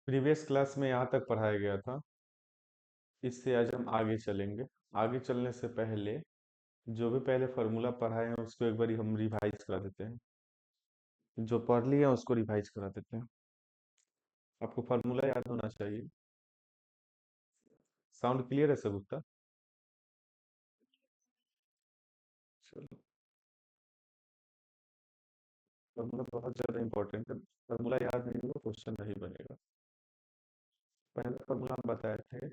Previous class में यहाँ तक पढ़ाया गया था। इससे आज हम आगे चलेंगे। आगे चलने से पहले जो भी पहले फार्मूला पढ़ाए हैं उसको एक बार हम रिवाइज करा देते हैं। जो पढ़ लिया उसको रिवाइज करा देते हैं। आपको फार्मूला याद होना चाहिए। साउंड क्लियर है सबूता? चलो। फार्मूला बहुत ज़्यादा इंपॉर्टेंट है। फार्मूला याद नहीं होगा क्वेश्चन नहीं बनेगा। पहला फार्मूला हम बताए थे,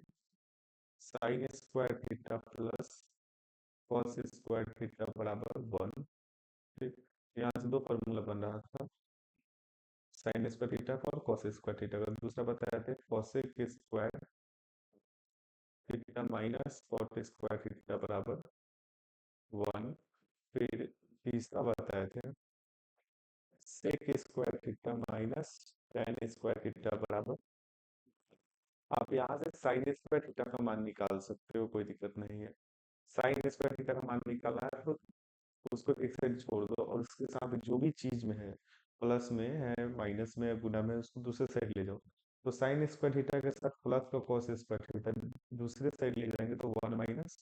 sine square theta plus cos square theta बराबर 1। ठीक। यहाँ से दो फार्मूला बन रहा था, साइन स्क्वायर थीटा का और कॉस स्क्वायर थीटा का। दूसरा बताया थे cosec square theta minus cot square theta बराबर 1। फिर तीसरा बताए थे sec square theta minus tan square theta बराबर। आप यहाँ से साइन स्क्वायर थीटा का मान निकाल सकते हो, कोई दिक्कत नहीं है। साइन स्क्वायर थीटा का मान निकालना है तो उसको एक साइड छोड़ दो और उसके साथ जो भी चीज में है, प्लस में है माइनस में है गुना में है, उसको दूसरे साइड ले जाओ। तो साइन स्क्वायर थीटा के साथ प्लस का कॉस स्क्वायर थीटा दूसरे साइड ले जाएंगे तो 1 माइनस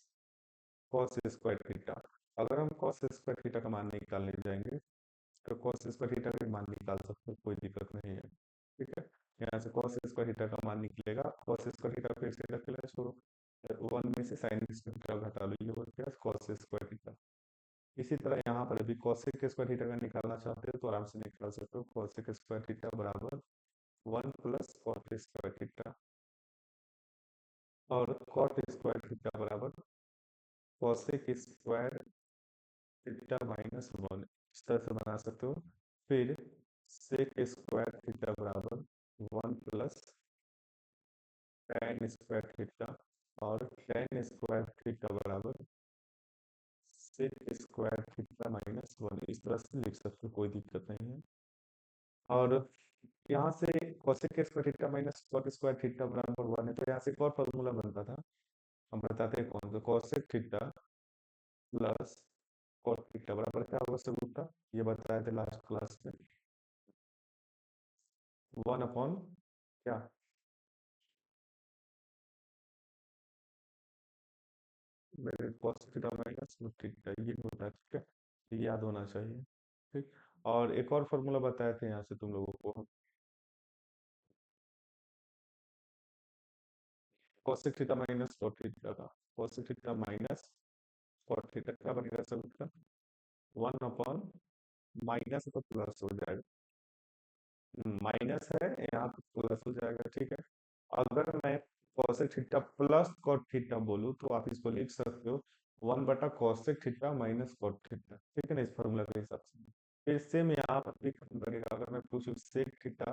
कॉस स्क्वायर थीटा। अगर हम कॉस स्क्वायर थीटा का मान निकालने जाएंगे तो कॉस स्क्वायर थीटा का मान निकाल सकते हो, कोई दिक्कत नहीं है। ठीक है। यहाँ से कॉस स्क्वायर थीटा का मान निकलेगा, कॉस स्क्वायर थीटा फिर से रखेगा, छोड़ो। 1 में से साइन स्क्वायर थीटा घटा लो, ये हो गया कॉस स्क्वायर थीटा। इसी तरह यहाँ पर भी कॉसेक स्क्वायर थीटा का निकालना चाहते हो तो आराम से निकाल सकते हो। कॉसेक स्क्वायर थीटा बराबर 1 प्लस कॉट स्क्वायर थीटा, और कॉट स्क्वायर थीटा बराबर कॉसेक स्क्वायर थीटा माइनस 1। इस तरह से बना सकते हो। फिर सेक स्क्वायर थीटा बराबर 1 प्लस टेन स्क्वायर थीटा, और टेन स्क्वायर थीटा बराबर सेक स्क्वायर थीटा माइनस 1। इस तरह से लिख सकते हो, कोई दिक्कत नहीं है। और यहाँ से cosec square theta minus cot square theta बराबर 1 है, तो यहाँ से एक और फॉर्मूला बनता था। हम बताते हैं कौन सा। cosec theta plus cot theta बराबर क्या होगा सबूता, ये बताए थे लास्ट क्लास में। 1 अपॉन क्या, मेरे cos थीटा माइनस थीटा, ये होता है। ठीक है, ये याद होना चाहिए। ठीक। और एक और फॉर्मूला बताए थे यहाँ से तुम लोगों को, cosec theta minus cot theta का। cosec theta minus cot theta क्या बनेगा सबूता, 1 अपॉन माइनस तो प्लस हो जाएगा, माइनस है यहाँ पे प्लस हो जाएगा। ठीक है। अगर मैं cosec theta plus cot theta बोलूँ तो आप इसको लिख सकते हो 1 बटा cosec theta minus cot theta. ठीक है ना, इस फॉर्मूला के हिसाब से। फिर सेम यहाँ पर भी लगेगा, अगर मैं पूछूं sec theta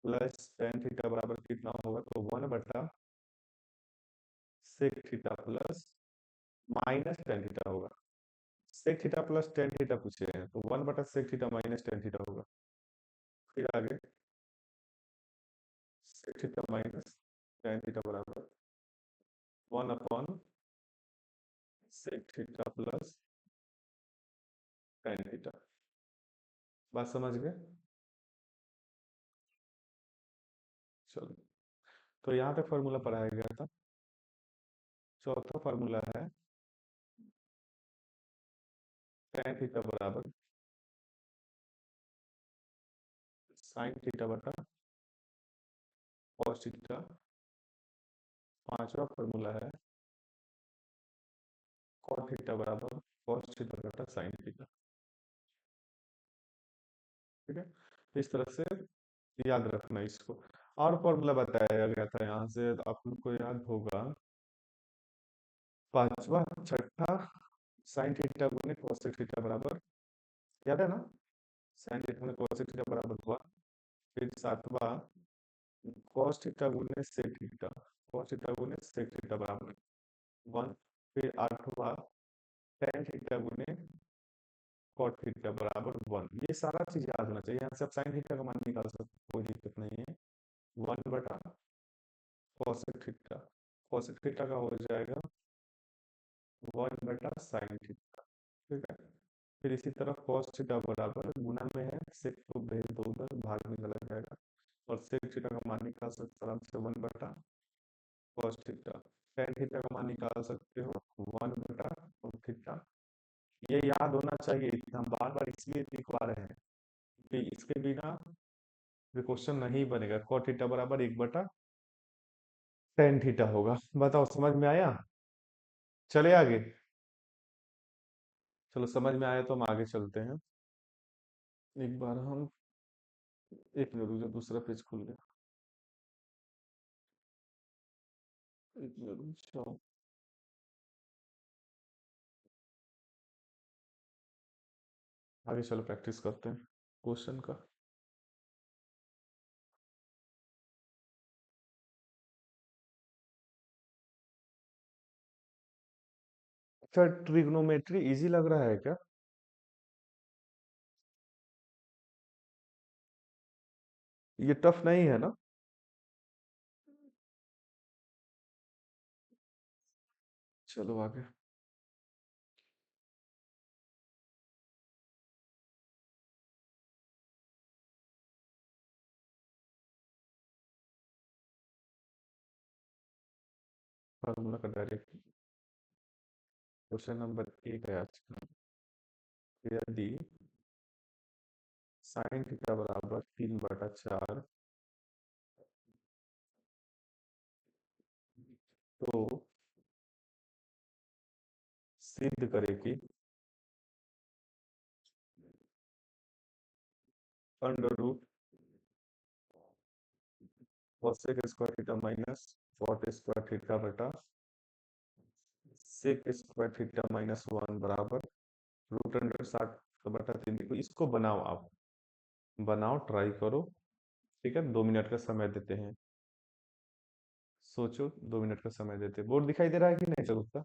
plus tan theta बराबर कितना होगा तो 1 बटा sec theta plus minus tan theta होगा। sec theta plus tan theta पूछे हैं तो 1 बटा sec theta minus tan theta होगा। फिर आगे sec theta minus tan theta बराबर 1 upon sec theta plus tan theta. बात समझ गए? चलो, तो यहाँ तक फॉर्मूला पढ़ाया गया था। चौथा फॉर्मूला है tan थीटा बराबर sin थीटा बटा cos थीटा। पांचवा फॉर्मूला है cot थीटा बराबर cos थीटा बटा sin थीटा। ठीक है, तो इस तरह से याद रखना इसको। और फॉर्मूला बताया गया था यहाँ से, आप लोग को याद होगा, पांचवा छठा sin थीटा गुने cos थीटा बराबर, याद है ना, sin थीटा गुने cos थीटा बराबर 1। फिर सातवां cos थीटा गुने sec थीटा, cos थीटा गुने sec थीटा बराबर 1। फिर आठवां tan थीटा गुने cot थीटा बराबर 1। ये सारा चीज याद होना चाहिए। यहाँ से आप sin थीटा का मान निकाल सकते हो, कोई दिक्कत नहीं है। 1 बटा cosec थीटा, cosec थीटा का हो जाएगा 1 बटा sin थीटा। ठीक है। फिर इसी तरह cos थीटा बराबर गुना में है sec, तो भेज दो उधर, भाग में चला जाएगा। और sec थीटा का मान निकाल सकते हो आराम से 1 बटा cos थीटा। tan थीटा का मान निकाल सकते हो 1 बटा cos थीटा। ये याद होना चाहिए, हम बार बार इसलिए लिखवा रहे हैं कि इसके बिना क्वेश्चन नहीं बनेगा। cos थीटा बराबर 1 बटा tan थीटा होगा। बताओ समझ में आया? चले आगे। चलो समझ में आया तो हम आगे चलते हैं। एक बार हम, एक मिनट रुक जाओ, दूसरा पेज खुल गया। एक मिनट रुक जाओ। आगे चलो प्रैक्टिस करते हैं क्वेश्चन का। अच्छा, ट्रिग्नोमेट्री इजी लग रहा है क्या? ये टफ नहीं है ना? चलो आगे। फार्मूला का डायरेक्ट क्वेश्चन नंबर 1 है आज का। यदि साइन थीटा बराबर 3/4, तो सिद्ध करे कि under root cosec square theta minus cot square theta बटा sec स्क्वायर थीटा माइनस 1 बराबर √60/3। देखो इसको बनाओ, आप बनाओ, ट्राई करो। ठीक है, 2 मिनट का समय देते हैं। सोचो, 2 मिनट का समय देते हैं। बोर्ड दिखाई दे रहा है कि नहीं चलता?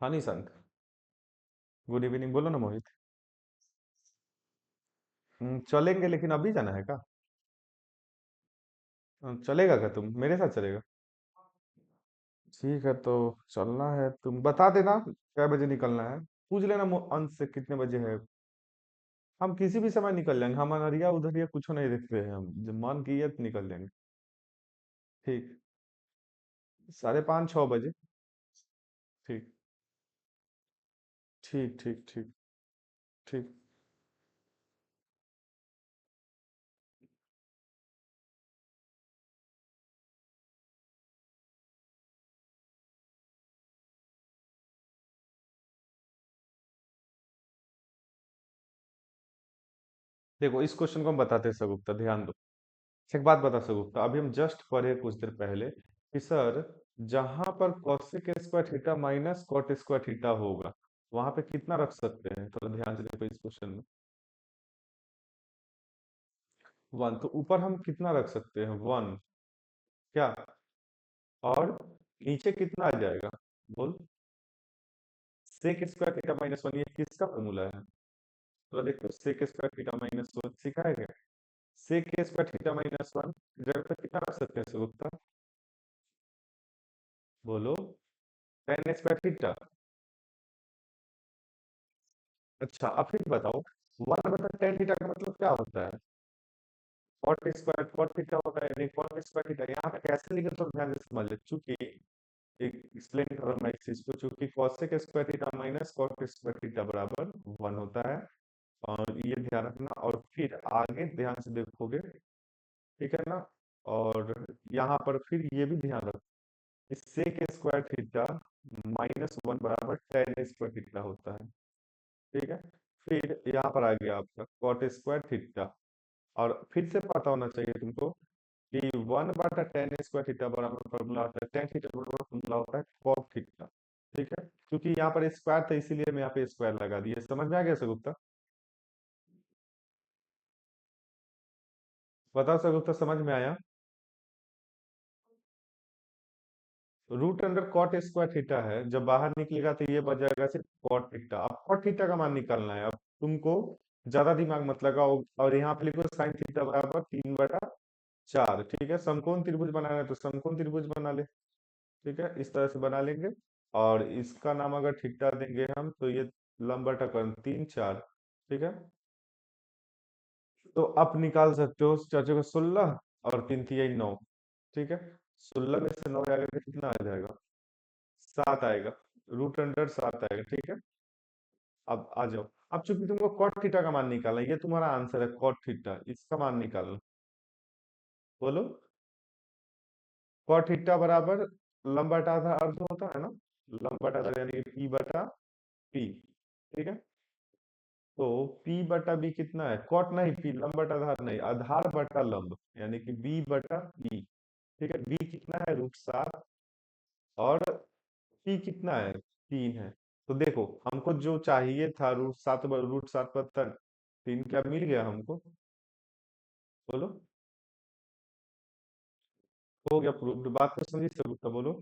हाँ निशंक, गुड इवनिंग। बोलो ना मोहित। चलेंगे, लेकिन अभी जाना है क्या? चलेगा क्या, तुम मेरे साथ चलेगा? ठीक है, तो चलना है। तुम बता देना क्या बजे निकलना है। पूछ लेना अंश से कितने बजे है। हम किसी भी समय निकल जाएंगे, हम अनहरिया उधरिया कुछ नहीं देखते हैं, हम जब मन किया तो निकल जाएंगे। ठीक, 5:30-6 बजे। ठीक ठीक ठीक ठीक ठीक। देखो इस क्वेश्चन को हम बताते हैं सगुप्ता, ध्यान दो। एक बात बता सगुप्ता, अभी हम जस्ट पढ़े कुछ देर पहले कि सर, जहां पर cosec square theta minus cot square theta होगा, वहां पे कितना रख सकते हैं? थोड़ा ध्यान से देखो इस क्वेश्चन में। 1, तो ऊपर हम कितना रख सकते हैं? 1। क्या? और नीचे कितना आ जाएगा? बोल। सेक स्क्वायर थीटा माइनस 1, ये किसका फॉर्मूला है? तो देखो, सेक स्क्वायर थीटा माइनस 1 सिखाया गया। सेक स्क्वायर थीटा माइनस 1 जगह पे कितना रख सकते हैं सगुप्ता? बोलो। tan square theta. अच्छा, अब फिर बताओ, 1/tan थीटा का मतलब क्या होता है? cot स्क्वायर cot थीटा होता है, नहीं cot स्क्वायर थीटा। यहाँ पे कैसे लिखे तो ध्यान से समझ ले, चूंकि एक एक्सप्लेन कर रहा हूँ मैं इस चीज को। चूंकि cosec square theta minus cot square theta बराबर 1 होता है, और ये ध्यान रखना। और फिर आगे ध्यान से देखोगे, ठीक है ना? और यहाँ पर फिर ये भी ध्यान रखो, सेक स्क्वायर थीटा माइनस 1 बराबर tan स्क्वायर थीटा होता है। ठीक है, फिर यहाँ पर आ गया आपका cot स्क्वायर थीटा। और फिर से पता होना चाहिए तुमको, कि 1/tan² बराबर फॉर्मूला होता है tan थीटा बराबर फॉर्मूला होता है cot थीटा। ठीक है, क्योंकि यहाँ पर स्क्वायर था इसीलिए मैं यहाँ पे स्क्वायर लगा दिया। समझ में आ गया सगुप्ता? बताओ सगुप्ता, समझ में आया? √कॉट² है, जब बाहर निकलेगा तो ये बच जाएगा सिर्फ कॉट थीटा। अब कॉट थीटा का मान निकालना है। अब तुमको ज्यादा दिमाग मत लगाओ, और यहाँ पे लिखो साइन थीटा बराबर 3/4। ठीक है, समकोण त्रिभुज बनाना है तो समकोण त्रिभुज बना ले। ठीक है, इस तरह से बना लेंगे। और इसका नाम अगर थीटा देंगे हम तो ये लंब बटा कोण 3/4। ठीक है, तो आप निकाल सकते हो चाचा को 16 और 3×3 = 9। ठीक है, 16 में से 9 जाएगा तो कितना आ जाएगा? 7 आएगा। √7 आएगा। ठीक है, अब आ जाओ। अब चूंकि तुमको कॉट थीटा का मान निकालना है, ये तुम्हारा आंसर है कॉट थीटा, इसका मान निकालना। बोलो। कॉट थीटा बराबर लंब बटा आधा अर्ध होता है ना, लंब बटा आधा यानी कि p/p। ठीक है, तो p/b कितना है? कॉट नहीं, p लंब बटा आधार नहीं, आधार बटा लंब यानी कि b/p। ठीक है, b कितना है? √7। और p कितना है? 3 है। तो देखो, हमको जो चाहिए था √7 पर 3, क्या मिल गया हमको? बोलो। हो गया प्रूव्ड। बात को समझी सबूत? बोलो।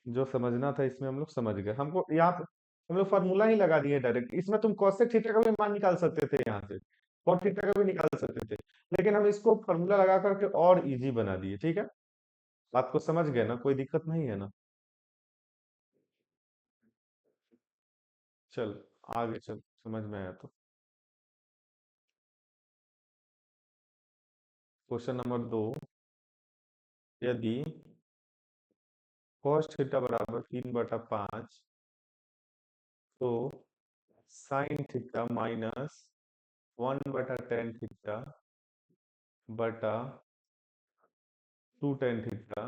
जो समझना था इसमें हम लोग समझ गए। हमको यहाँ पे हम लोग फार्मूला ही लगा दिए डायरेक्ट। इसमें तुम cosec थीटा का भी मान निकाल सकते थे यहाँ से, cot थीटा का भी निकाल सकते थे, लेकिन हम इसको फार्मूला लगा करके और इजी बना दिए। ठीक है, बात को समझ गए ना? कोई दिक्कत नहीं है ना? चल, आगे चल, समझ में आया तो। Question number 2। यदि cos थीटा बराबर 3/5, तो sine theta minus 1/tan theta बटा 2tan थीटा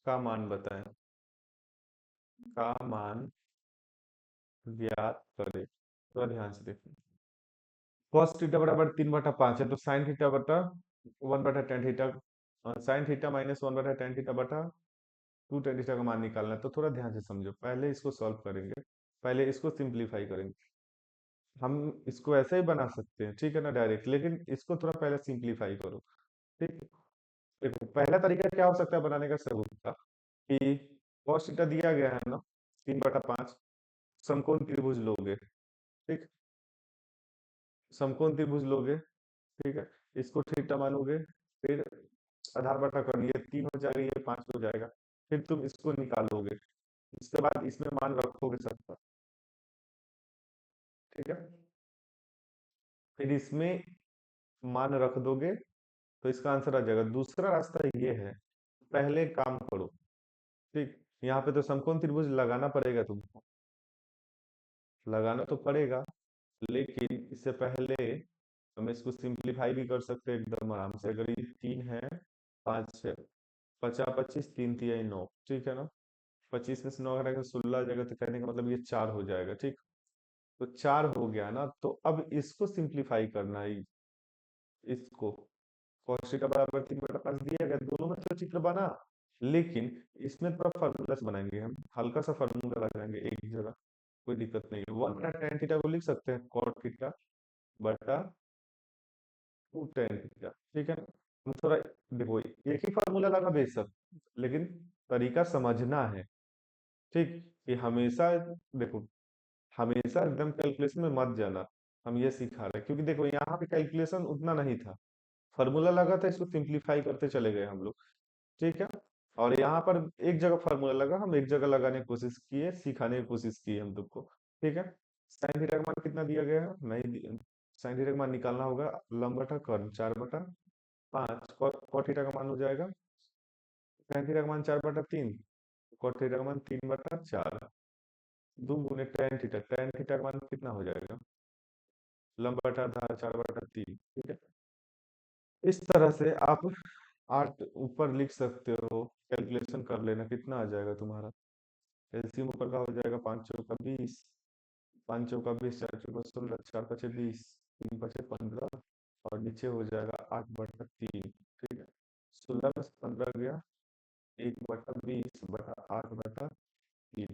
का मान बताएं। का मान ज्ञात करें। थोड़ा ध्यान से देखो। cos थीटा बराबर 3/5 है, तो साइन थीटा बटा 1/tan theta, sine theta minus 1/tan theta बटा 2tan थीटा का मान निकालना है। तो थोड़ा ध्यान से समझो, पहले इसको सॉल्व करेंगे, पहले इसको सिंप्लीफाई करेंगे। हम इसको ऐसे ही बना सकते हैं, ठीक है ना, डायरेक्ट, लेकिन इसको थोड़ा पहले सिंप्लीफाई करो। ठीक है, देखो पहला तरीका क्या हो सकता है बनाने का सबूत का, कि cos थीटा दिया गया है ना 3/5, समकोण त्रिभुज लोगे। ठीक, समकोण त्रिभुज लोगे। ठीक है, इसको थीटा मानोगे, फिर आधार बटा कर, ये 3 हो जाएगा, ये 5 हो जाएगा। फिर तुम इसको निकालोगे, इसके बाद इसमें मान रखोगे सबका। ठीक है, फिर इसमें मान रख दोगे तो इसका आंसर आ जाएगा। दूसरा रास्ता ये है, पहले काम करो। ठीक, यहाँ पे तो समकोण त्रिभुज लगाना पड़ेगा तुमको, लगाना तो पड़ेगा, लेकिन इससे पहले हम इसको सिंप्लीफाई भी कर सकते हैं एकदम आराम से। अगर ये 3 है, 5 है, 50 25, 3×3 = 9। ठीक है ना, 25 में से 9 घटाकर 16 आ जाएगा, तो कहने का मतलब ये 4 हो जाएगा। ठीक, तो 4 हो गया ना, तो अब इसको सिंप्लीफाई करना है। इसको cos थीटा बराबर 3/5 दिया गया, दोनों में तो चित्र बना, लेकिन इसमें थोड़ा फार्मूला से बनाएंगे हम, हल्का सा फार्मूला लगाएंगे एक जगह। कोई दिक्कत नहीं है। 1/tan थीटा को लिख सकते हैं cot थीटा बटा 2tan थीटा। ठीक है, हम थोड़ा देखो, एक ही फार्मूला लगा बेशक, लेकिन तरीका समझना है। ठीक, कि हमेशा देखो, हमेशा एकदम कैलकुलेशन में मत जाना। हम ये सिखा रहे हैं, क्योंकि देखो यहाँ पे कैलकुलेशन उतना नहीं था, फार्मूला लगा था, इसको सिंप्लीफाई करते चले गए हम लोग। ठीक है, और यहाँ पर एक जगह फार्मूला लगा, हम एक जगह लगाने की कोशिश किए, सिखाने की कोशिश की हम तुमको। ठीक है, साइन थीटा का मान कितना दिया गया है? नहीं, साइन थीटा का मान निकालना होगा, लंब बटा कर्ण 4/5, कॉट थीटा का मान हो जाएगा, साइन थीटा का मान 4/3, कॉट थीटा का मान 3/4। 2 गुने tan थीटा का मान कितना हो जाएगा? लंब बटा आधार 4/3। ठीक है, इस तरह से आप 8 ऊपर लिख सकते हो, कैलकुलेशन कर लेना कितना आ जाएगा तुम्हारा। एलसीएम ऊपर का हो जाएगा, 5 चौका 20, 5 चौका 20, 4 चौका 16, 4 5 20, 3 5 15, और नीचे हो जाएगा 8/3। ठीक है, 16 में से 15 गया, 1/20/8/3।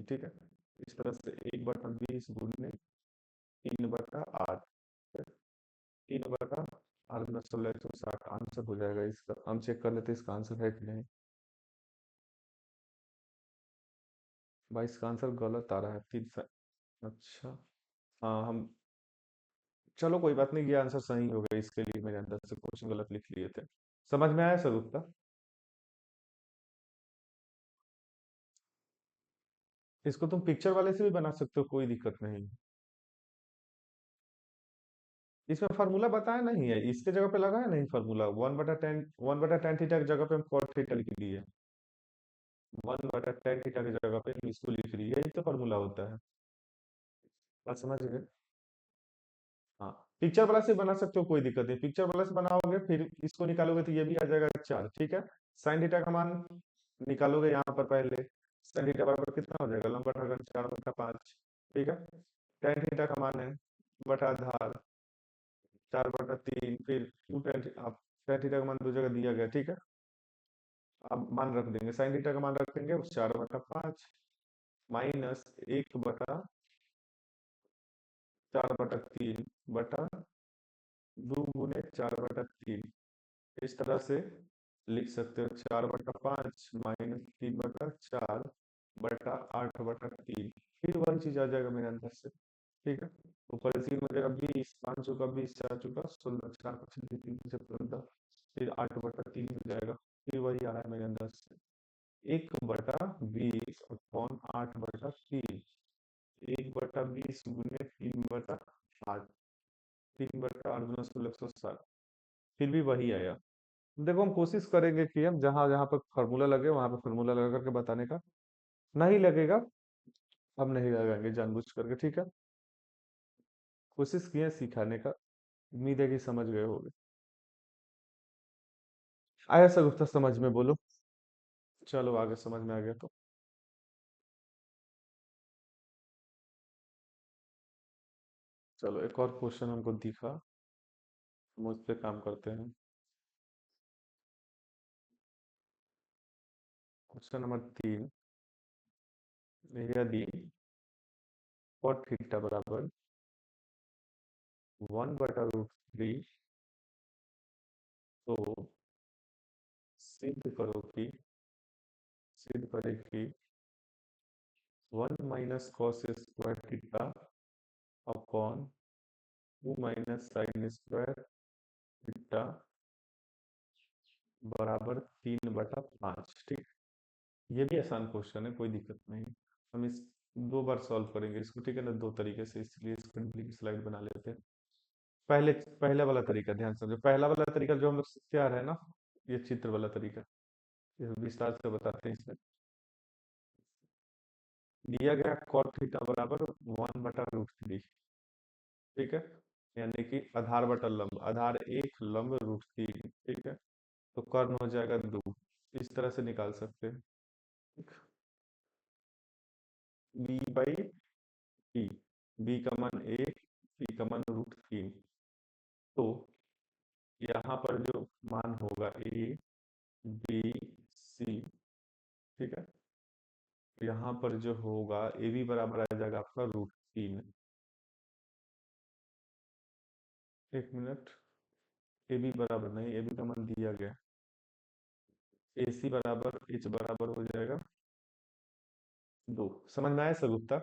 ठीक है, इस तरह से 1/20 गुणने 3/8। 3/8 × 16 160 आंसर हो जाएगा इसका। हम चेक कर लेते हैं इसका आंसर है कि नहीं। भाई इसका आंसर गलत आ रहा है, 3। अच्छा, हाँ हम, चलो कोई बात नहीं, ये आंसर सही हो गया। इसके लिए मेरे अंदर से क्वेश्चन गलत लिख लिए थे। समझ में आया सर उत्तर? इसको तुम पिक्चर वाले से भी बना सकते हो, कोई दिक्कत नहीं। इसमें फार्मूला बताया नहीं है, इसके जगह पे लगा है नहीं फार्मूला। 1/10 थीटा की जगह पे हम cot थीटा लिख लिए। 1/10 थीटा की जगह पे हम इसको लिख लिए, यही तो फार्मूला होता है। बात समझ गए? हाँ, पिक्चर वाला से बना सकते हो, कोई दिक्कत नहीं। पिक्चर वाला से बनाओगे फिर इसको निकालोगे तो ये भी आ जाएगा 4। ठीक है, साइन थीटा का मान निकालोगे यहाँ पर पहले। साइन थीटा बराबर कितना हो जाएगा, लंबा घन 4/5। ठीक है, टेन थीटा का मान है बटा आधार 4/3। फिर टू टेन, अब टेन थीटा का मान दो जगह दिया गया। ठीक है, अब मान रख देंगे, साइन थीटा का मान रख देंगे 4/5 माइनस 1/4/3/2 गुने 4/3। इस तरह से लिख सकते हो, 4/5 माइनस 3/4/8/3। फिर वही चीज आ जाएगा मेरे अंदर से। ठीक है, ऊपर 3 हो जाएगा 20, 5 चौका 20, 4 चौका 16, 4×5 = 3 × 15। फिर 8/3 हो जाएगा। फिर वही आ रहा है मेरे अंदर से, 1/20/8/3। 1/20 गुने 3/8। 3/8 × 16 160। फिर भी वही आया। देखो हम कोशिश करेंगे कि हम जहां जहां पर फार्मूला लगे वहां पर फार्मूला लगा करके बताने का। नहीं लगेगा, हम नहीं लगाएंगे जानबूझ करके। ठीक है, कोशिश किए सिखाने का। उम्मीद है कि समझ गए होगे। आया सर उत्तर समझ में? बोलो। चलो आगे समझ में आ गया तो। चलो एक और क्वेश्चन हमको दिखा, हम उस पे काम करते हैं। क्वेश्चन नंबर 3, यदि cot थीटा बराबर 1/√3, तो सिद्ध करो कि, सिद्ध करे कि 1 - cos² theta upon 2 - sin² theta बराबर 3/5। ठीक, ये भी आसान क्वेश्चन है, कोई दिक्कत नहीं। हम इस 2 बार सॉल्व करेंगे इसको। ठीक है ना, 2 तरीके से, इसलिए इसको की स्लाइड बना लेते हैं। पहले पहले वाला तरीका ध्यान से समझो। पहला वाला तरीका जो हम लोग सीखते आ रहे हैं ना, ये चित्र वाला तरीका, ये विस्तार से बताते हैं इसमें। दिया गया cot थीटा बराबर 1/√3। ठीक है, यानी कि आधार बटा लंब, आधार 1 लंब √3। ठीक है, तो कर्ण हो जाएगा 2। इस तरह से निकाल सकते हैं। b/t, b का मान 1, t का मान √3। तो यहाँ पर जो मान होगा ABC। ठीक है, यहाँ पर जो होगा AB बराबर आ जाएगा आपका √3। एक मिनट, AB बराबर नहीं, AB का मान दिया गया। AC बराबर H बराबर हो जाएगा 2। समझ में आया सब उत्तर?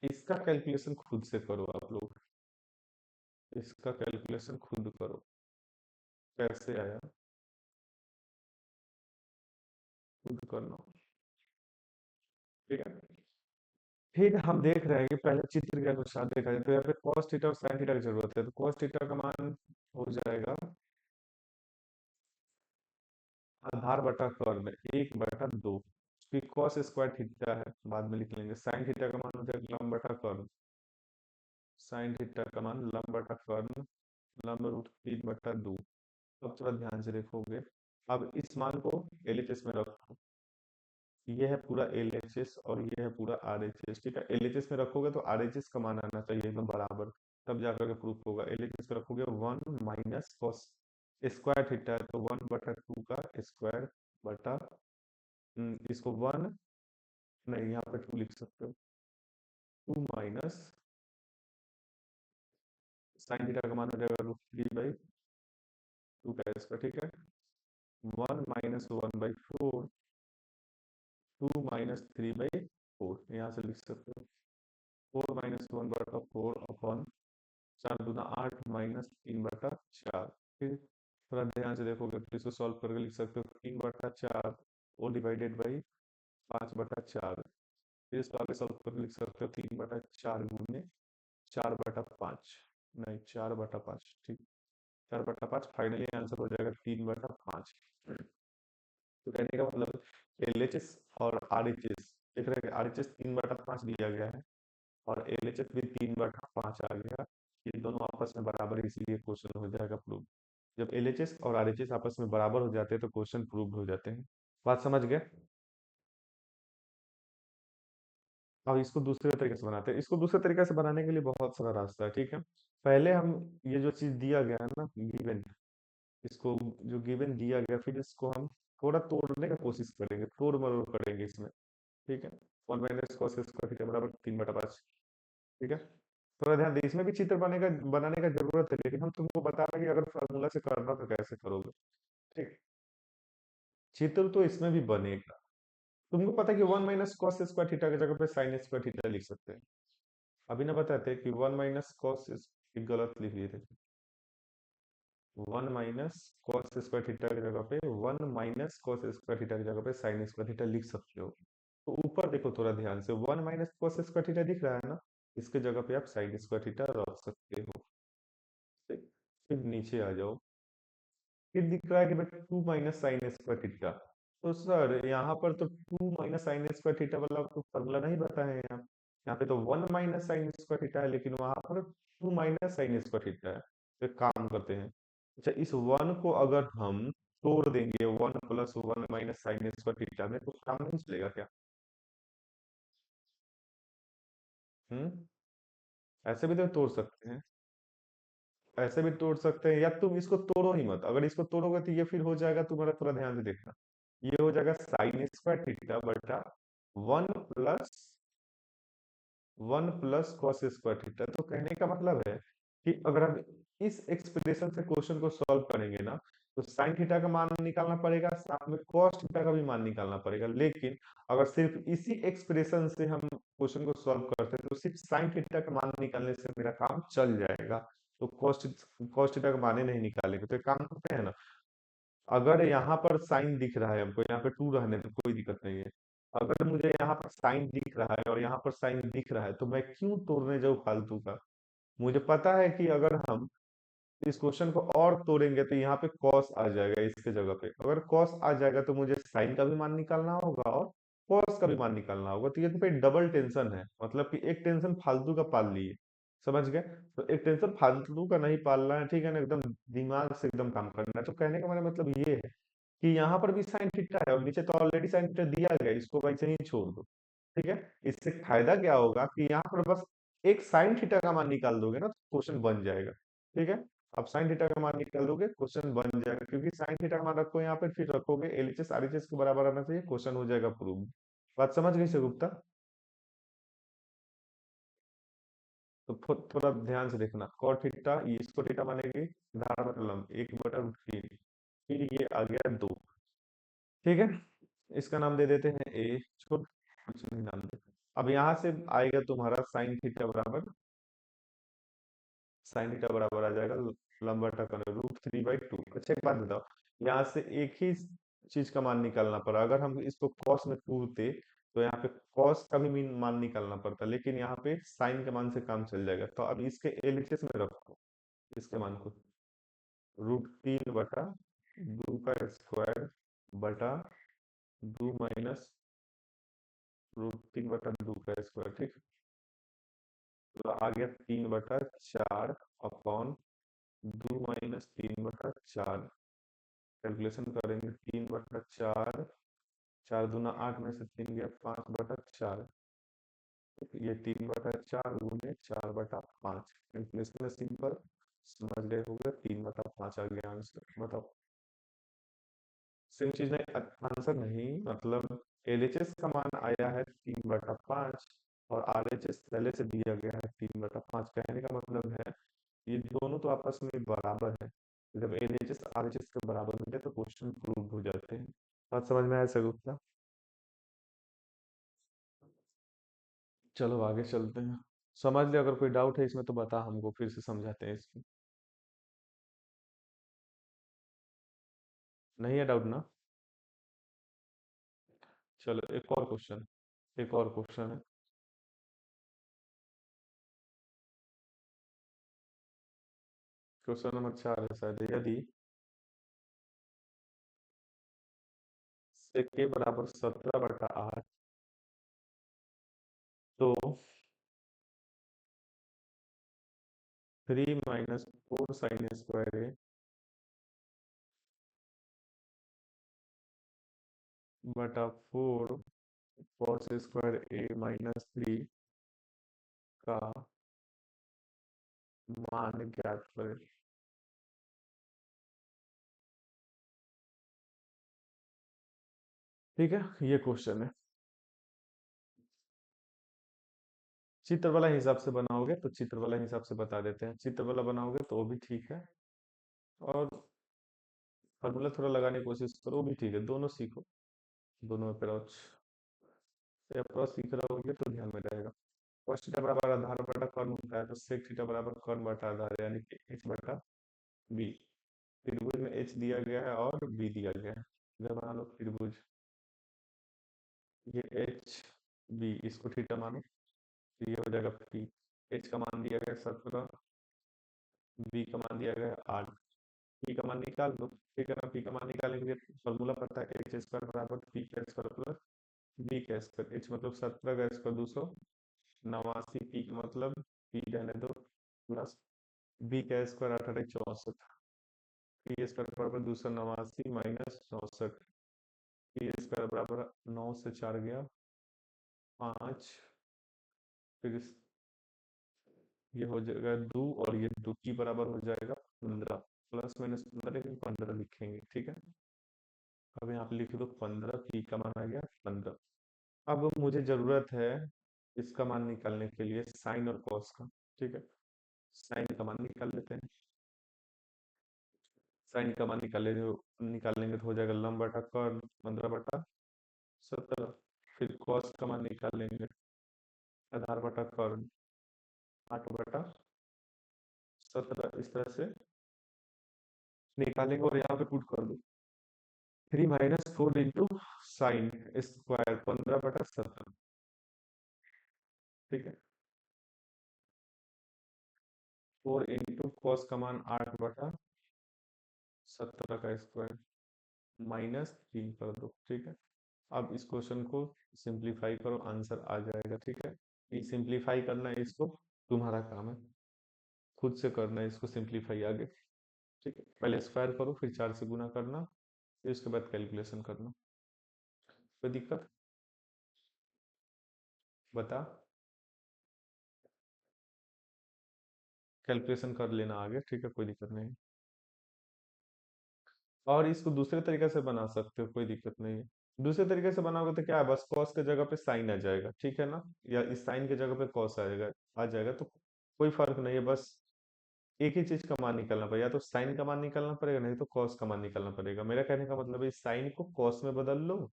इसका कैलकुलेशन खुद से करो आप लोग, इसका कैलकुलेशन खुद करो कैसे आया, खुद करना। ठीक है, फिर हम देख रहे हैं कि पहले चित्र के अनुसार देखा जाए तो यहाँ पे cos थीटा और sin थीटा की जरूरत है। तो cos थीटा का मान हो जाएगा आधार बटा कर्ण 1/2। फिर cos² थीटा है, बाद में लिख लेंगे। sin थीटा का मान हो जाएगा लंब बटा कर्ण, sin थीटा का मान लंब बटा कर्ण लंब √3/2। अब थोड़ा ध्यान से देखोगे, अब इस मान को LHS में रखो। ये है पूरा LHS और ये है पूरा RHS। ठीक है, LHS में रखोगे तो RHS का मान आना चाहिए एकदम बराबर। तब जाकर के प्रूफ होगा। एलएचएस को रखोगे 1 - cos स्क्वायर थीटा है तो 1/2 का स्क्वायर बटा इसको 1 नहीं, यहाँ पे 2 लिख सकते हो। 2 - साइन थीटा का मान हो जाएगा √3/2 का स्क्वायर, ठीक है। 1 - 1/4, 2 - 3/4 यहाँ से लिख सकते हो। 4 - 1/4 अपॉन 4 दूना 8 -3/4। फिर थोड़ा ध्यान से देखोगे तो इसको सॉल्व करके लिख सकते हो 3/4 वो डिवाइडेड बाई 5/4। फिर इसको आगे सॉल्व करके लिख सकते हो 3/4 गुने 4/5, नहीं 4/5, ठीक। 4/5 फाइनली आंसर हो जाएगा 3/5। तो कहने का मतलब एलएचएस और आरएचएस देख रहे हैं, आरएचएस 3/5 दिया गया है और एलएचएस भी 3/5 आ गया। ये दोनों आपस में बराबर है, इसलिए क्वेश्चन हो जाएगा प्रूव। जब एलएचएस और आरएचएस आपस में बराबर हो जाते हैं तो क्वेश्चन प्रूव हो जाते हैं। बात समझ गए? अब इसको दूसरे तरीके से बनाते हैं। इसको दूसरे तरीके से बनाने के लिए बहुत सारा रास्ता है, ठीक है। पहले हम ये जो चीज दिया गया है ना गिवन, इसको जो गिवन दिया गया फिर इसको हम थोड़ा तोड़ने का कोशिश करेंगे, तोड़ मरोड़ करेंगे इसमें, ठीक है। 1 - cos² बराबर 3/5, ठीक है। थोड़ा ध्यान दे, इसमें भी चित्र बनाने का जरूरत है, लेकिन हम तुमको बता रहे हैं कि अगर फार्मूला से करना तो कैसे करोगे, ठीक। चित्र तो इसमें भी बनेगा। तुमको पता है कि 1 - cos² की जगह पे sin² लिख सकते हैं। अभी ना बताते कि 1 - cos गलत लिख दिए थे। 1 - cos² की जगह पे 1 - cos² की जगह पे sin² लिख सकते हो। तो ऊपर देखो थोड़ा ध्यान से, 1 - cos² दिख रहा है ना, इसके जगह पे आप sin² रख सकते हो। ठीक? फिर नीचे आ जाओ, फिर दिख रहा है कि बेटा 2 - sin²। तो सर यहाँ पर तो 2 - sin² वाला तो फॉर्मूला नहीं बताया है यहाँ। यहाँ पे तो 1 - sin² है, लेकिन वहां पर 2 - sin² है। तो एक काम करते हैं, अच्छा इस 1 को अगर हम तोड़ देंगे 1 + 1 - sin² में, तो काम नहीं चलेगा क्या? हम्म, ऐसे भी तो तोड़ सकते हैं, ऐसे भी तोड़ सकते हैं, या तुम इसको तोड़ो ही मत। अगर इसको तोड़ोगे तो ये फिर हो जाएगा तुम्हारा, थोड़ा ध्यान से देखना, ये हो जाएगा sin² बटा 1 + 1 + cos²। तो कहने का मतलब है कि अगर हम इस एक्सप्रेशन से क्वेश्चन को सॉल्व करेंगे ना, तो साइन थीटा का मान निकालना पड़ेगा, साथ में cos थीटा का भी मान निकालना पड़ेगा। लेकिन अगर सिर्फ इसी एक्सप्रेशन से हम क्वेश्चन को सॉल्व करते हैं तो सिर्फ साइन थीटा का मान निकालने से मेरा काम चल जाएगा। तो cos थीटा का मान ही नहीं निकालेंगे। तो एक काम करते हैं ना, अगर यहाँ पर साइन दिख रहा है हमको, यहाँ पे 2 रहने तो कोई दिक्कत नहीं है। अगर मुझे यहाँ पर साइन दिख रहा है और यहाँ पर साइन दिख रहा है तो मैं क्यों तोड़ने जाऊँ फालतू का। मुझे पता है कि अगर हम इस क्वेश्चन को और तोड़ेंगे तो यहाँ पे कॉस आ जाएगा इसके जगह पे। अगर कॉस आ जाएगा तो मुझे साइन का भी मान निकालना होगा और कॉस का भी मान निकालना होगा। तो ये तो फिर डबल टेंशन है, मतलब कि एक टेंशन फालतू का पाल लिए। समझ गए? तो एक टेंशन फालतू का नहीं पालना है, ठीक है ना, एकदम दिमाग से एकदम काम करना है। तो कहने का मेरा मतलब ये है कि यहाँ पर भी साइन थीटा है और नीचे तो ऑलरेडी साइन थीटा दिया गया है, इसको वैसे ही छोड़ दो, ठीक है। इससे फायदा क्या होगा कि यहाँ पर बस एक साइन थीटा का मान निकाल दोगे ना तो क्वेश्चन बन जाएगा, ठीक है। अब साइन थीटा का मान निकाल दोगे क्वेश्चन बन जाएगा, क्योंकि साइन थीटा का मान रखो यहाँ पे, फिर रखोगे एलएचएस आरएचएस के बराबर आना चाहिए, क्वेश्चन हो जाएगा प्रूव। बात समझ गई गुप्ता? तो थोड़ा ध्यान से देखना, cot थीटा ये इसको थीटा मानेगी, धारा मतलब लंब 1/√3, फिर ये आ गया 2, ठीक है। इसका नाम दे देते हैं ए, छोड़ कुछ नहीं नाम देते। अब यहाँ से आएगा तुम्हारा साइन थीटा बराबर आ जाएगा लंबा टकन √3/2। अच्छा एक बात बताओ, यहाँ से एक ही चीज का मान निकालना पड़ा। अगर हम इसको कॉस में कूदते तो यहाँ पे कॉस का भी मान निकालना पड़ता, लेकिन यहाँ पे साइन के मान से काम चल जाएगा। तो अब इसके एलएचएस में रखो इसके मान को, √3/2 का स्क्वायर बटा 2 - √3/2 का स्क्वायर, ठीक। तो आ गया 3/4 अपॉन 2 - 3/4। कैलकुलेशन करेंगे, 3/4, 4 दूना 8 में से 3 गया 5/4। ये 3/4 गुने 4/5। कैलकुलेशन सिंपल, समझ गए होगे। 3/5 आ गया आंसर। बताओ। सेम चीज नहीं, आंसर नहीं मतलब एलएचएस का मान आया है 3/5 और आरएचएस पहले से दिया गया है 3/5। कहने का मतलब है ये दोनों तो आपस में बराबर है। जब एलएचएस आरएचएस के बराबर हो जाए तो क्वेश्चन प्रूव हो जाते हैं। बात समझ में आया सर? चलो आगे चलते हैं। समझ ले, अगर कोई डाउट है इसमें तो बता, हमको फिर से समझाते हैं इसमें। नहीं है डाउट ना? चलो एक और क्वेश्चन, एक और क्वेश्चन है। क्वेश्चन नंबर 4 है शायद। यदि sec के बराबर 17/8 तो 3 - 4 sin² बटा 4 cos² A - 3 का मान ज्ञात करें। ठीक है, ये क्वेश्चन है। चित्र वाला हिसाब से बनाओगे तो चित्र वाला हिसाब से बता देते हैं, चित्र वाला बनाओगे तो वो भी ठीक है, और फॉर्मूला थोड़ा लगाने की कोशिश करो वो भी ठीक है। दोनों सीखो, दोनों अप्रोच से अप्रोच सीख रहे होगे तो ध्यान में रहेगा। cos थीटा बराबर आधार बटा कर्ण होता है, तो sec थीटा बराबर कर्ण बटा आधार यानी कि h/b। त्रिभुज में h दिया गया है और b दिया गया है। इधर बना लो त्रिभुज, ये h b, इसको थीटा मानो, तो ये हो जाएगा p। h का मान दिया गया 17, b का मान दिया गया 8। p का मान निकाल दो। ठीक है ना, p का मान निकालने के लिए फॉर्मूला पता है, h² बराबर p² प्लस b²। h मतलब 17 का स्क्वायर 289, p का मतलब p रहने दो प्लस b² 18 64, p² बराबर 289 माइनस 64, p² बराबर 9 से 4 गया 5, फिर ये हो जाएगा 2 और ये 2 की बराबर हो जाएगा 15, प्लस माइनस 15 लेकिन 15 लिखेंगे। ठीक है, अब यहाँ पे लिख दो 15, पी का मान आ गया 15। अब मुझे जरूरत है इसका मान निकालने के लिए साइन और कॉस का। ठीक है, साइन का मान निकाल लेते हैं। साइन का मान निकालेंगे तो हो जाएगा लंब बटा कर्ण 15/17। फिर कॉस का मान निकाल लेंगे, आधार बटा कर्ण 8/17। इस तरह से निकालेंगे और यहाँ पे पुट कर दो 3 - 4 इंटू साइन स्क्वायर 15/17। ठीक है, 4 इंटू कॉस का मान 8/17 का स्क्वायर -3 कर दो। ठीक है, अब इस क्वेश्चन को सिंप्लीफाई करो, आंसर आ जाएगा। ठीक है, ये सिंप्लीफाई करना है इसको, तुम्हारा काम है, खुद से करना है इसको सिंप्लीफाई आगे। ठीक है, पहले स्क्वायर करो, फिर 4 से गुना करना, फिर उसके बाद कैलकुलेशन करना। कोई दिक्कत? बता। कैलकुलेशन कर लेना आगे, ठीक है, कोई दिक्कत नहीं। और इसको दूसरे तरीके से बना सकते हो, कोई दिक्कत नहीं है। दूसरे तरीके से बनाओगे तो क्या है, बस कॉस के जगह पे साइन आ जाएगा। ठीक है ना, या इस साइन के जगह पे कॉस आएगा, आ जाएगा तो कोई फर्क नहीं है। बस एक ही चीज का मान निकालना पड़ेगा, या तो साइन का मान निकालना पड़ेगा, नहीं तो कॉस का मान निकालना पड़ेगा। मेरा कहने का मतलब है इस साइन को कॉस में बदल लो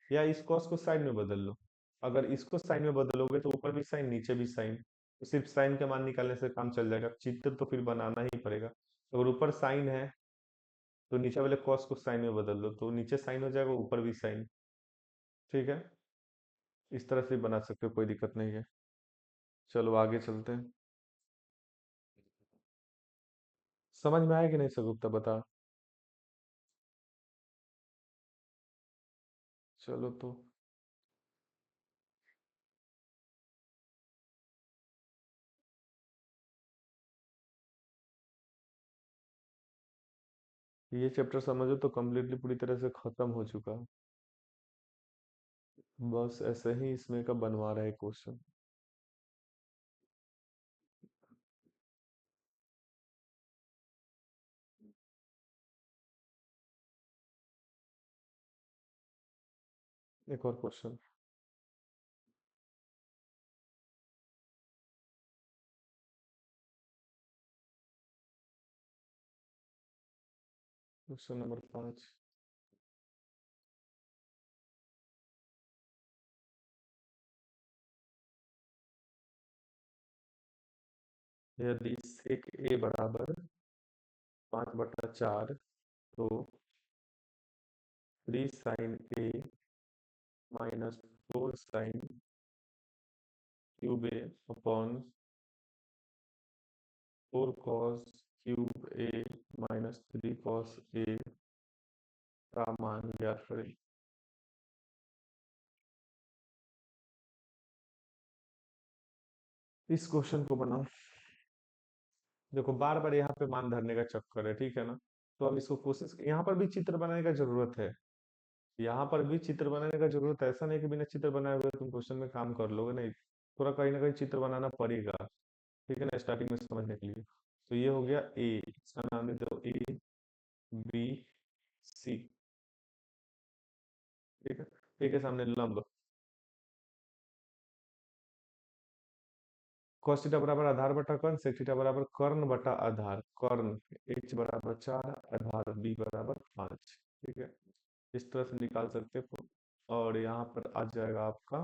या इस कॉस को साइन में बदल लो। अगर इसको साइन में बदलोगे तो ऊपर भी साइन नीचे भी साइन, तो सिर्फ साइन का मान निकालने से काम चल जाएगा। चित्र तो फिर बनाना ही पड़ेगा। अगर ऊपर साइन है तो नीचे वाले कॉस को साइन में बदल दो, तो नीचे साइन हो जाएगा, ऊपर भी साइन। ठीक है, इस तरह से बना सकते हो, कोई दिक्कत नहीं है। चलो आगे चलते हैं। समझ में आया कि नहीं सगुप्ता, बता। चलो तो ये चैप्टर समझो तो कम्प्लीटली पूरी तरह से खत्म हो चुका है। बस ऐसे ही इसमें का बनवा रहे क्वेश्चन। एक और क्वेश्चन। Question number 5। यदि सेक ए बराबर 5/4, तो 3 sin A minus 4 sin³ A upon 4 cos³ A minus 3 cos A का मान ज्ञात करें। इस क्वेश्चन को बनाओ। देखो बार बार यहाँ पे मान धरने का चक्कर है, ठीक है ना। तो अब इसको कोशिश, यहाँ पर भी चित्र बनाने का जरूरत है। यहाँ पर भी चित्र बनाने का जरूरत है, ऐसा नहीं कि बिना चित्र बनाए हुए तुम क्वेश्चन में काम कर लोगे, नहीं। थोड़ा कहीं ना कहीं चित्र बनाना पड़ेगा, ठीक है ना, स्टार्टिंग में समझने के लिए। तो ये हो गया ए, इसका नाम दे दो ए बी सी, ठीक है। ए के सामने लंब, cos थीटा बराबर आधार बटा कर्ण, sec थीटा बराबर कर्ण बटा आधार। कर्ण h बराबर 4, आधार b बराबर 5, ठीक है। इस तरह से निकाल सकते हो। और यहाँ पर आ जाएगा आपका,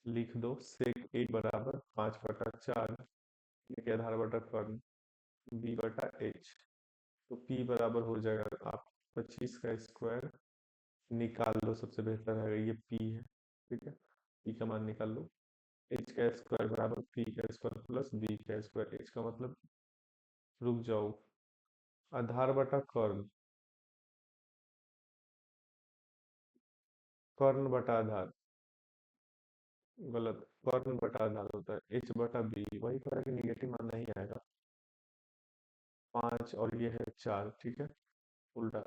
लिख दो sec a बराबर 5/4, ये क्या, आधार बटा कर्ण, b बटा h। तो p बराबर हो जाएगा आप 25 का स्क्वायर, निकाल लो, सबसे बेहतर है ये p है, ठीक है। p का मान निकाल लो। h का स्क्वायर बराबर p का स्क्वायर प्लस b का स्क्वायर, h का मतलब, रुक जाओ, आधार बटा कर्ण, कर्ण बटा आधार, गलत, कर्ण बटा आधार होता है h बटा b, वही कह रहा है कि निगेटिव मान नहीं आएगा। 5 और ये है 4, ठीक है, उल्टा।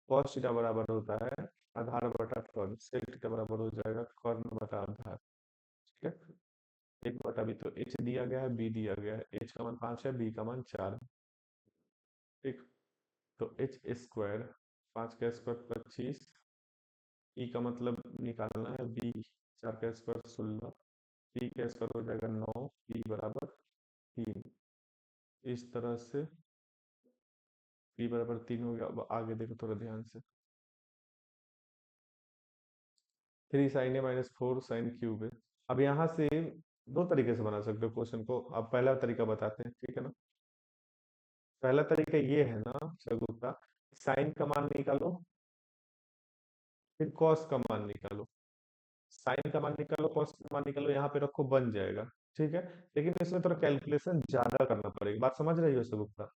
cos थीटा बराबर होता है आधार बटा कर्ण, sec थीटा बराबर हो जाएगा कर्ण बटा आधार, ठीक है। एक बटा b, तो h दिया गया है, b दिया गया है, h का मान 5 है, b का मान 4 है, ठीक। तो h स्क्वायर, 5 का स्क्वायर 25, e का मतलब निकालना है b, 4 का स्क्वायर 16, p का स्क्वायर हो जाएगा 9, p बराबर 3। इस तरह से p बराबर 3 हो गया। अब आगे देखो थोड़ा ध्यान से, 3 sin A माइनस 4 sin³ है। अब यहाँ से दो तरीके से बना सकते हो क्वेश्चन को। अब पहला तरीका बताते हैं, ठीक है ना। पहला तरीका ये है ना सगुप्ता, साइन का मान निकालो, फिर कॉस का मान निकालो। साइन का मान निकालो, कॉस का मान निकालो, यहाँ पे रखो, बन जाएगा, ठीक है। लेकिन इसमें थोड़ा कैलकुलेशन ज्यादा करना पड़ेगा, बात समझ रही हो सगुप्ता।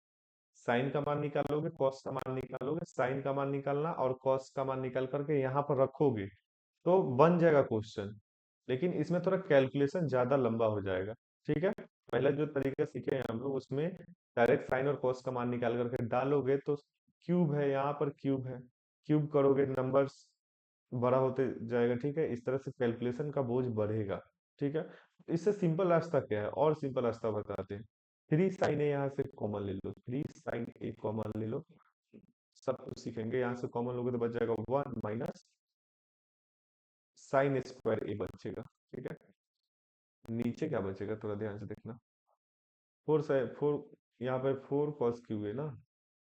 साइन का मान निकालोगे, कॉस का मान निकालोगे, साइन का मान निकालना और कॉस का मान निकाल करके यहाँ पर रखोगे, तो बन जाएगा क्वेश्चन। लेकिन इसमें थोड़ा कैलकुलेशन ज्यादा लंबा हो जाएगा, ठीक है। पहला जो तरीका सीखे हैं हम लोग, उसमें डायरेक्ट साइन और कॉस का मान निकाल करके डालोगे तो क्यूब है, यहाँ पर क्यूब है, क्यूब करोगे नंबर्स बड़ा होते जाएगा, ठीक है। इस तरह से कैलकुलेशन का बोझ बढ़ेगा, ठीक है। इससे सिंपल रास्ता क्या है, और सिंपल रास्ता बताते हैं। 3 sin A यहाँ से कॉमन ले लो, 3 sin A कॉमन ले लो, सब कुछ सीखेंगे। यहाँ से कॉमन लोगे तो बच जाएगा 1 माइनस sin² A बचेगा, ठीक है। नीचे क्या बचेगा थोड़ा ध्यान से देखना, 4 यहाँ पे 4 cos³ है ना।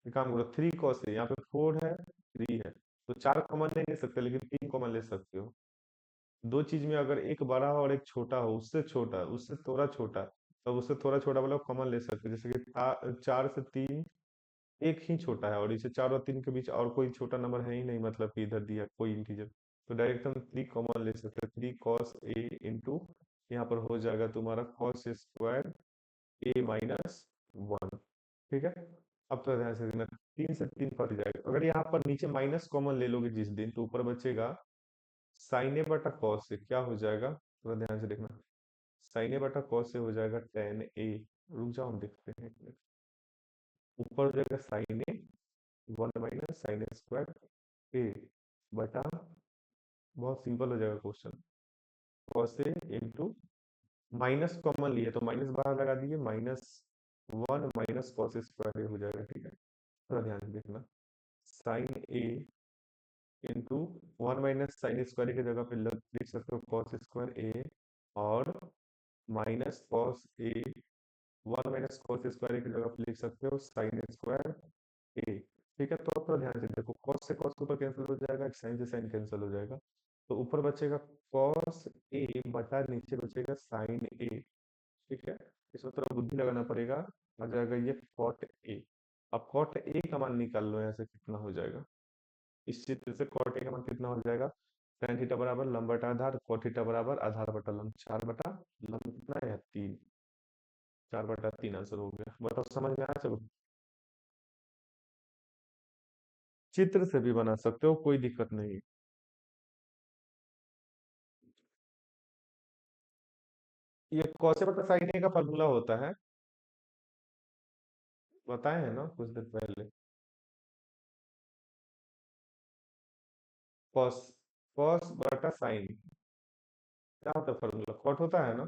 एक काम करो, 3 cos A, यहाँ पे 4 है, 3 है, तो 4 कॉमन नहीं ले सकते, लेकिन 3 कॉमन ले सकते हो। दो चीज में अगर एक बड़ा हो और एक छोटा हो, उससे छोटा, उससे थोड़ा छोटा, तब उससे थोड़ा छोटा वाला कॉमन ले सकते हैं। जैसे कि 4 से 3 एक ही छोटा है, और इसे 4 और 3 के बीच और कोई छोटा नंबर है ही नहीं, मतलब कि इधर दिया कोई इंटीजर, तो डायरेक्ट हम 3 कॉमन ले सकते हैं। 3 cos A इंटू, यहाँ पर हो जाएगा तुम्हारा cos² A माइनस 1, ठीक है। अब तो ध्यान से देखना, 3 से 3 कट जाएगा। अगर यहाँ पर नीचे माइनस कॉमन ले लोगे जिस दिन, तो ऊपर बचेगा sin A/cos A, क्या हो जाएगा थोड़ा ध्यान से देखना, sin A/cos A हो जाएगा tan A। रुक जाओ हम देखते हैं, ऊपर हो जाएगा sin A 1 minus sin A² A बटा, बहुत सिंपल हो जाएगा question, cos A into, minus common लिए तो माइनस बाहर लगा दिए, -1 माइनस cos² A हो जाएगा, ठीक है। थोड़ा ध्यान से देखना, sin A into one minus sine square की जगह पे लिख सकते हो कॉस स्क्वायर ए, और minus cos A, one minus cos square की जगह पे लिख सकते हो साइन स्क्वायर ए। ठीक है, तो थोड़ा ध्यान से देखो, कॉस से कॉस ऊपर कैंसिल हो जाएगा, साइन से साइन कैंसिल हो जाएगा, तो ऊपर बचेगा कॉस ए बटा नीचे बचेगा साइन ए। ठीक है, इसमें थोड़ा बुद्धि लगाना पड़ेगा। आ जाएगा ये कॉट ए। अब कॉट ए का मान निकाल लो, यहाँ से कितना हो जाएगा। इस चित्र से कॉट ए का मान कितना हो जाएगा, tan थीटा बराबर लंब बटा आधार, cot थीटा बराबर आधार बटा लंब, 4 बटा लंब कितना है 3, 4/3 आंसर हो गया। बताओ समझ में आया सब? चित्र से भी बना सकते हो, कोई दिक्कत नहीं। ये कौन से बटा साइन ए का फॉर्मूला होता है, बताए हैं ना कुछ दिन पहले। कॉस, कॉस बटा साइन, क्या होता है फॉर्मूला, कॉट होता है ना।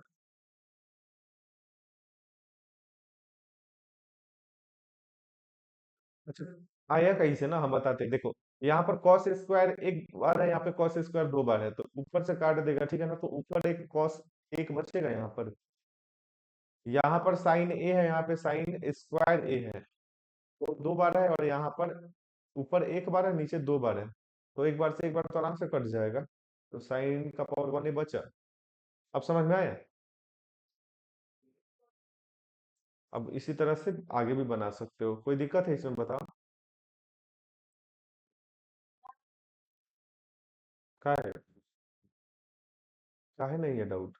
अच्छा, आया कहीं से ना, हम बताते हैं, देखो यहाँ पर कॉस स्क्वायर एक बार है, यहाँ पे कॉस स्क्वायर 2 बार है, तो ऊपर से काट देगा, ठीक है ना, तो ऊपर एक कॉस एक बचेगा यहाँ पर। यहाँ पर साइन ए है, यहाँ पे साइन स्क्वायर ए है, तो 2 बार है, और यहाँ पर ऊपर एक बार है, नीचे 2 बार है, तो एक बार से एक बार तो आराम से कट जाएगा, तो साइन का पावर 1 ही बचा। अब समझ में आया। अब इसी तरह से आगे भी बना सकते हो, कोई दिक्कत है इसमें बताओ। क्या है, काहे नहीं है डाउट,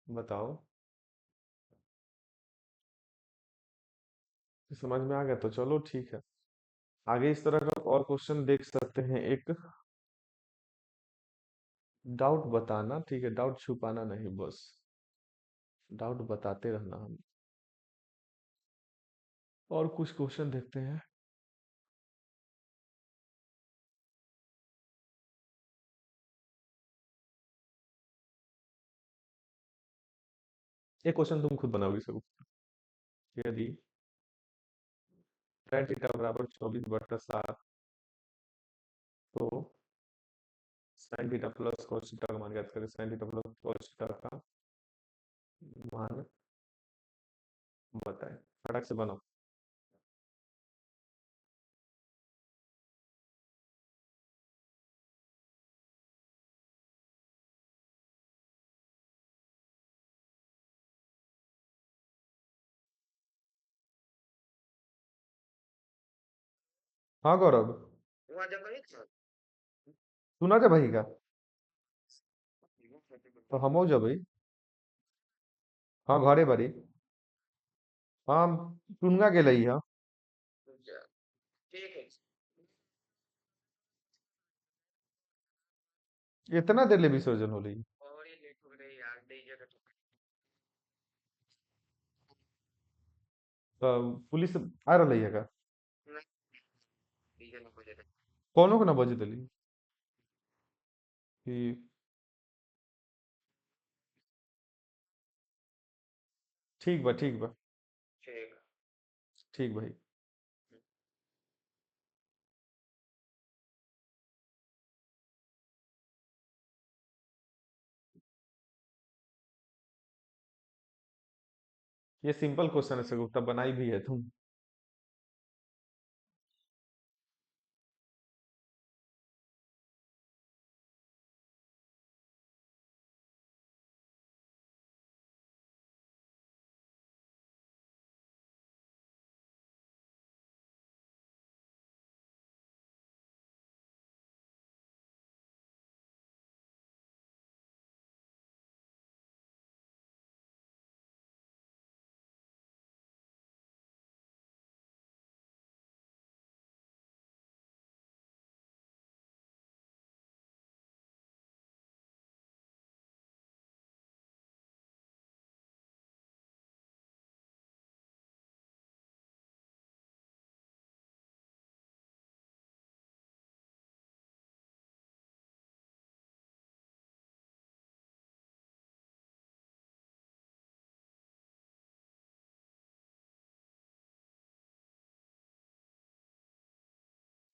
बताओ। समझ में आ गया तो चलो ठीक है, आगे इस तरह का और क्वेश्चन देख सकते हैं एक। डाउट बताना, ठीक है, डाउट छुपाना नहीं, बस डाउट बताते रहना हम। और कुछ क्वेश्चन देखते हैं। ये क्वेश्चन तुम खुद बनाओगे सब। यदि tan थीटा बराबर 24/7, तो sine theta plus cos theta का मान ज्ञात करें, sine theta plus cos theta का मान बताएं, फटाक से बनाओ। हाँ गौरव, सुना जा भाई का, तो हम जा भाई। हाँ घरे बारी, हाँ टुनगा के लई है। इतना देर ले विसर्जन हो रही, तो पुलिस आ रही है का, कोनो को ना बजे दिली कि, ठीक बा ठीक बा, ठीक भाई। ये सिंपल क्वेश्चन है सगुप्ता, बनाई भी है तुम।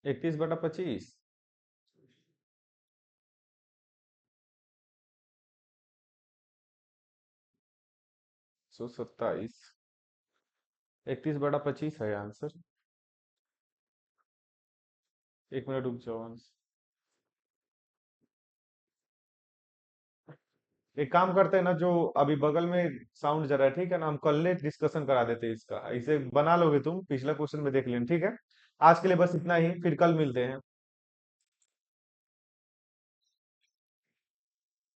31/25। 127। 31/25 है आंसर। 1 मिनट रुक जाओ एक काम करते हैं ना, जो अभी बगल में साउंड जरा है, ठीक है ना, हम कल डिस्कशन करा देते हैं इसका, इसे बना लोगे तुम, पिछला क्वेश्चन में देख लेना, ठीक है। आज के लिए बस इतना ही, फिर कल मिलते हैं।